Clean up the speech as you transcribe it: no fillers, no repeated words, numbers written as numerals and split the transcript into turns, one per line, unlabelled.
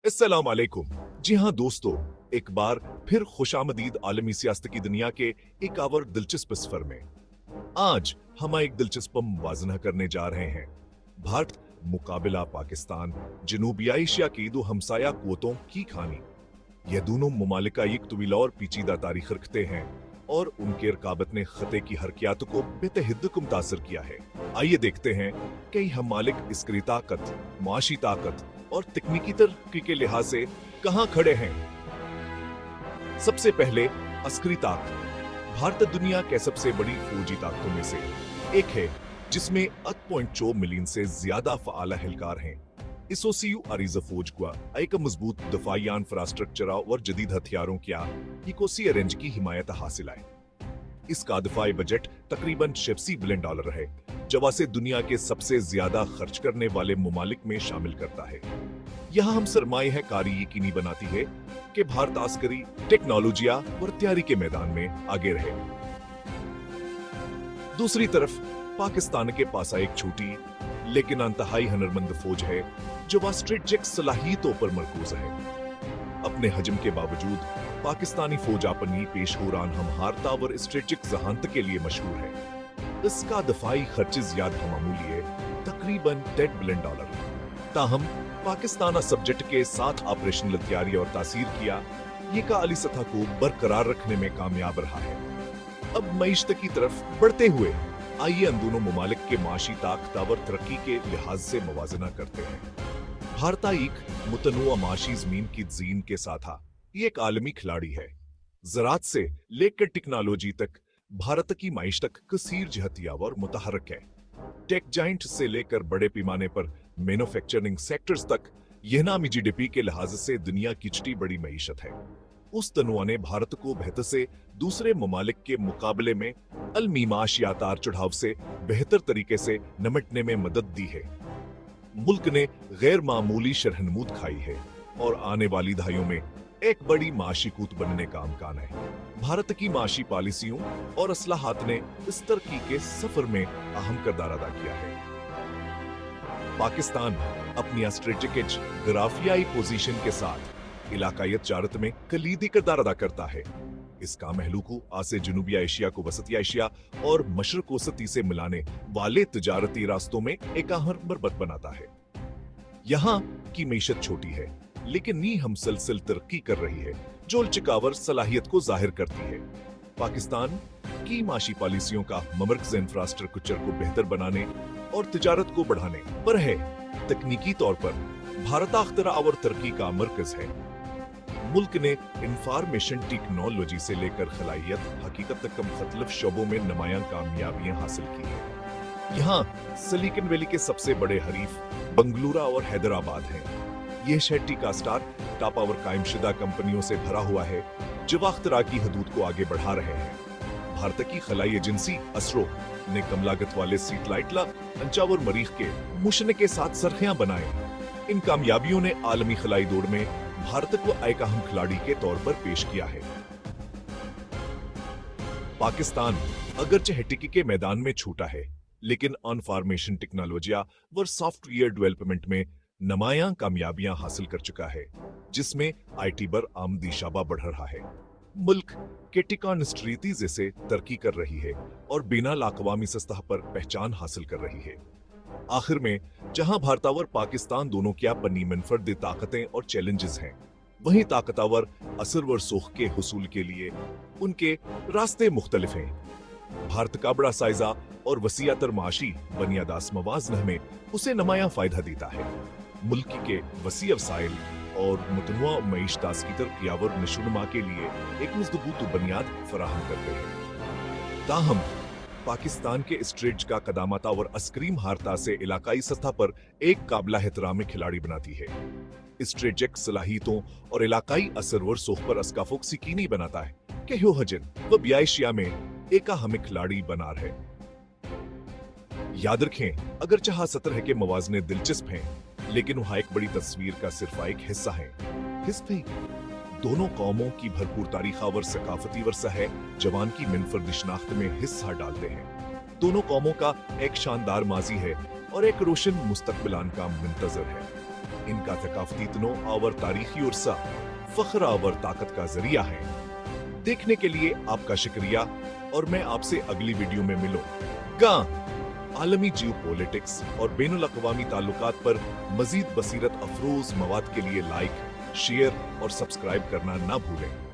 अस्सलाम वालेकुम। जी हाँ दोस्तों, एक बार फिर खुशामदीद आलमी सियासत की दुनिया के एक और दिलचस्प सफर में। आज हम एक दिलचस्प मुवाजना करने जा रहे हैं। भारत मुकाबला पाकिस्तान, जनूबी एशिया की दो हमसाया कुव्वतों की कहानी। यह दोनों मुमालिका एक तवील और पेचीदा तारीख रखते हैं और उनके रकाबत ने खते की हरकियात को बेतहद मुतासर किया है। आइए देखते हैं कि हम मालिक इसकी ताकत, माशी ताकत और तकनीकी तरक्की के लिहाज से कहां खड़े हैं। सबसे पहले अस्करी ताकत। भारत दुनिया के सबसे बड़ी फौजी ताकतों में से एक है, जिसमें 8.4 मिलियन से ज्यादा फ़आल एहलकार हैं। इसोसीयू अरीज़ फौज का एक मजबूत दफाई इंफ्रास्ट्रक्चर और जदीद हथियारों क्या इकोसी रेंज की हिमायत हासिल है। इसका दफाई बजट तकरीबन $86 बिलियन है, जो से दुनिया के सबसे ज्यादा खर्च करने वाले मुमालिक में शामिल करता है। यहाँ हम सरमाए है कारी यकीनी बनाती है कि भारत आस्करी टेक्नोलॉजिया और तैयारी के मैदान में आगे रहे। दूसरी तरफ पाकिस्तान के पास एक छोटी लेकिन इंतहाई हुनरमंद फौज है, जो स्ट्रेटेजिक सलाहियतों पर मरकूज है। अपने हजम के बावजूद पाकिस्तानी फौज अपनी पेश होरान हमहारता और स्ट्रेटेजिक जहानत के लिए मशहूर है। इसका दफाई खर्च ज्यादा मामूली है, तकरीबन $10 बिलियन। ताहम पाकिस्तान सब्जेक्ट के साथ ऑपरेशनल तैयारी और तासीर किया ये का अली सतह को बरकरार रखने में कामयाब रहा है। अब मईशत की तरफ बढ़ते हुए आइए इन दोनों मुमालिक के माशी ताकत और तरक्की के लिहाज से मुवाजना करते हैं। भारत एक मुतनुआ माशी जमीन की जीन के साथ ये एक आलमी खिलाड़ी है। ज़राअत से लेकर टेक्नोलॉजी तक भारत की माइशत कसीर जहतिया और मुतहरक है। टेक जाइंट से लेकर बड़े पैमाने पर मैन्युफैक्चरिंग सेक्टर्स तक यह नामी जीडीपी के लिहाज से दुनिया की छठी बड़ी मईशत है। उस तनुआ ने भारत को बेहतर से दूसरे मुमालिक के मुकाबले में अलमी माशिया तार चढ़ाव से बेहतर तरीके से निपटने में मदद दी है। मुल्क ने गैर मामूली शरहनमूद खाई है और आने वाली दहाइयों में एक बड़ी माशी कूत बनने का इम्कान है। भारत की माशी पॉलिसियों और असलाहात ने इस तरक्की के सफर में अहम किरदार अदा किया है। पाकिस्तान अपनी स्ट्रेटेजिक ग्राफियाई पोजीशन के साथ इलाकाई तजारत में कलीदी किरदार अदा करता है। इसका महलूकू आसे जनूबी एशिया को वसती एशिया और मशरक वसती से मिलाने वाले तजारती रास्तों में एक अहम मरबत बनाता है। यहाँ की मीशत छोटी है, लेकिन नी हम सलसल तरक्की कर रही है, जो चिकावर सलाहियत को जाहिर करती है। पाकिस्तान की माशी पॉलिसियों का ममरकज इंफ्रास्ट्रक्चर को बेहतर बनाने और तिजारत को बढ़ाने पर है। तकनीकी तौर पर भारत अख्तरा और तरक्की का मरकज है। मुल्क ने इंफॉर्मेशन टेक्नोलॉजी से लेकर खलाइयत हकीकत तक मुख्तलिफ शोबों में नुमायां कामयाबियां हासिल की है। यहाँ सिलिकॉन वैली के सबसे बड़े हरीफ बंगलुरु और हैदराबाद हैं। यह शहर टीका स्टार टॉप और कायमशुदा कंपनियों से भरा हुआ है, जो अख्तरा की हदूद को आगे बढ़ा रहे हैं। भारत की खलाई एजेंसी असरो ने कम लागत वाले सैटेलाइट अंचावर मरीख के मुशन के साथ सरखियां बनाए। इन कामयाबियों ने आलमी खलाई दौड़ में भारत को एक अहम खिलाड़ी के तौर पर पेश किया है। पाकिस्तान अगरचे हेटिकी के मैदान में छूटा है, लेकिन इन्फॉर्मेशन टेक्नोलॉजिया व सॉफ्टवेयर डेवलपमेंट में नमायां कामयाबियां हासिल कर चुका है, जिसमें आईटी पर आमदी शाबा बढ़ रहा है। मुल्क के टेक्नोलॉजी से तरक्की कर रही है और बिना लाकवामी सतह पर पहचान हासिल कर रही है। आखिर में जहां भारत और पाकिस्तान दोनों क्या पन्नी मनफर्द ताकतें और चैलेंजेस हैं, वहीं ताकतवर असर व सुख के हुसूल के लिए उनके रास्ते मुख्तलिफ हैं। भारत का बड़ा साइजा और वसीअतर माशी बनियादास मवाज़न में उसे नमाया फायदा देता है। मुल्क के वसी वसाइल और मुतनुआ मईशत की तरक्की और नशोनुमा के लिए एक मजबूत बुनियाद फराहम करते हैं। ताहम पाकिस्तान के स्ट्रेट का कदामता और अस्करी महारता से इलाकाई सतह पर एक काबिल एहतराम खिलाड़ी बनाती है। स्ट्रेटेजिक सलाहियतों और इलाकाई असर व सोख पर अस्काफोक यकीनी बनाता है कि हजन व बियाशिया में एक अहम खिलाड़ी बना रहे। याद रखें, अगर चाह सतह के मवाजने दिलचस्प हैं, लेकिन वहां एक बड़ी तस्वीर का सिर्फ एक हिस्सा है। हिस्से दोनों कौमों की भरपूर तारीख और सकाफती वर्सा है, जवान की मिनफर्द शिनाख्त में हिस्सा डालते हैं। दोनों कौमों का एक शानदार माजी है और एक रोशन मुस्तकबिलान का मुंतजर है। इनका थकाफती तनो और तारीखी उर्सा फख्र और ताकत का जरिया है। देखने के लिए आपका शुक्रिया और मैं आपसे अगली वीडियो में मिलूंगा। आलमी जियो पॉलिटिक्स और बैनुल अक़वामी ताल्लुकात पर मजीद बसीरत अफरोज मवाद के लिए लाइक, शेयर और सब्सक्राइब करना ना भूलें।